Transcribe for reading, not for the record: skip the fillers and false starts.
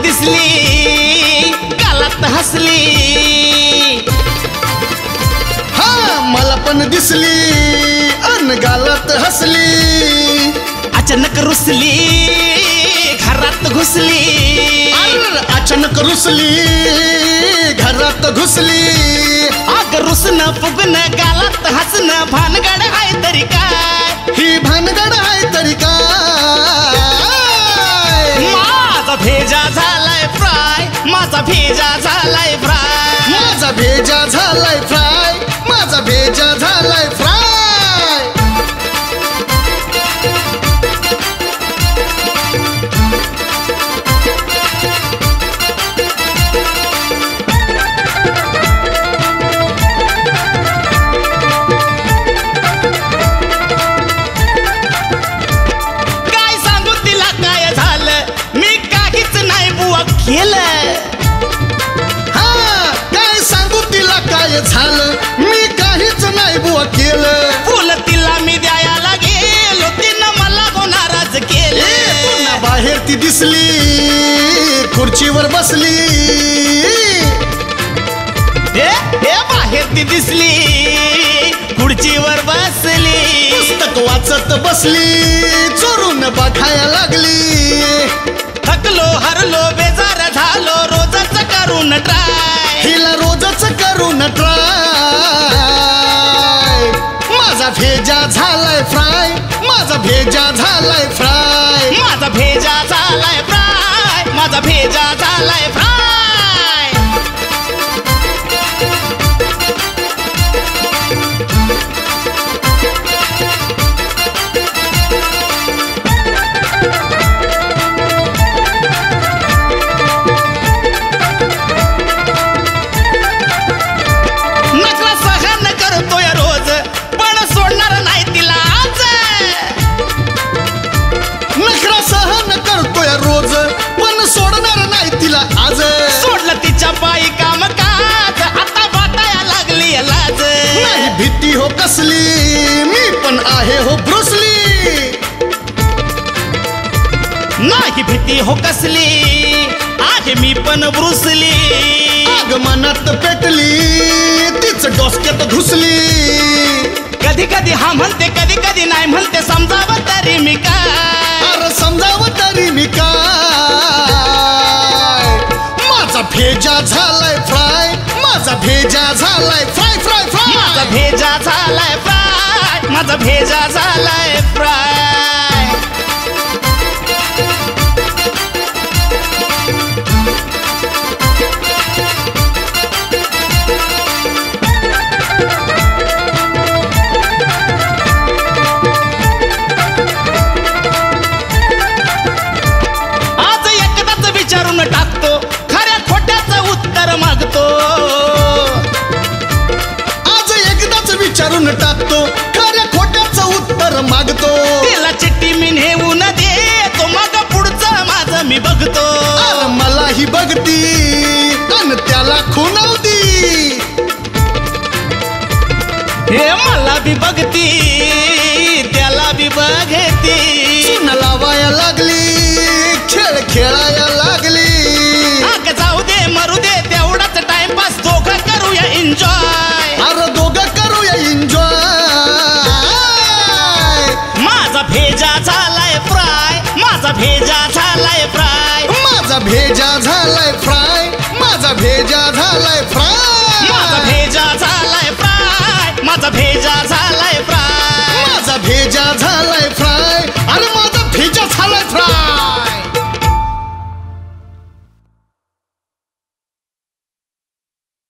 दिसली गालात हसली, हा मला पण दिसली अन गालात हसली, अचानक रुसली घरात घुसली, अचानक रुसली घरात घुसली, अग रुसन फुगन गालात हसन भानगड आहे तरी काय, ही भानगड आहे तरी काय, माझा भेजा झालाय फ्राय, माझा भेजा झालाय फ्राय, माझा भेजा झालाय फ्राय, माझा भेजा झालाय फ्राय. काय सांगू तिला काय झालं, मी काहीच नाही बुवा केलं, हा काय सांगू तिला काय झालं, मी काहीच नाही बुवा केलं, फुल तिला मी द्यायला गेलो तिनं मला नाराज केलं, पुन्हा बाहेर ती दिसली खुर्चीवर बसली, हे बाहेर ती दिसली खुर्चीवर बसली, पुस्तक वाचत बसली चोरून बघायला लागली, थकलो हरलो बेजार झालो रोजच करून ट्राय, हिला रोजच करून ट्राय, माझा भेजा झालाय फ्राय, माझा भेजा झालाय फ्राय, माझा भेजा झालाय फ्राय, माझा भेजा झालाय फ्राय. नखरा सहन करतोय रोज पण सोडणार नाही तिला आज, नखरा सहन करतोय रोज पण सोडणार नाही तिला आज, सोडलं तिच्या पायी काम काज आता वाटाया लागली लाज, नाही भीती हो कसली मी पण आहे हो ब्रुसली, नाही भीती हो कसली आहे मी पण ब्रुसली, आग मनात पेटली तीच डोसक्यात घुसली, कधी कधी हा म्हणते कधी कधी नाही म्हणते समजावं तरी मी काय, अरे समजावं तरी मी काय, माझा भेजा झालाय फ्राय, माझा भेजा झालाय फ्राय फ्राय फ्राय, माझा भेजा झालाय फ्राय, माझा भेजा झालाय फ्राय. आज एकदाच विचारून टाकतो खऱ्या खोट्याचं उत्तर मागतो, आज एकदाच विचारून टाकतो खऱ्या खोट्याचं उत्तर मागतो, तिला चिठ्ठी मी नेऊन देतो मग पुढचं माझं मी बघतो, अरे मला ही बघती अन त्याला खुणावती, हे मला बी बघती त्याला बी बघती, चून लावाया लागली खेळ खेळाया लागली, अग जाऊ दे मरू दे तेवढाच टाइमपास दोघं करूया एन्जॉय, अरे दोघं करूया एन्जॉय, माझा भेजा झालाय फ्राय, माझा भेजा झालाय फ्राय, माझा भेजा झालाय फ्राय, माझा भेजा झालाय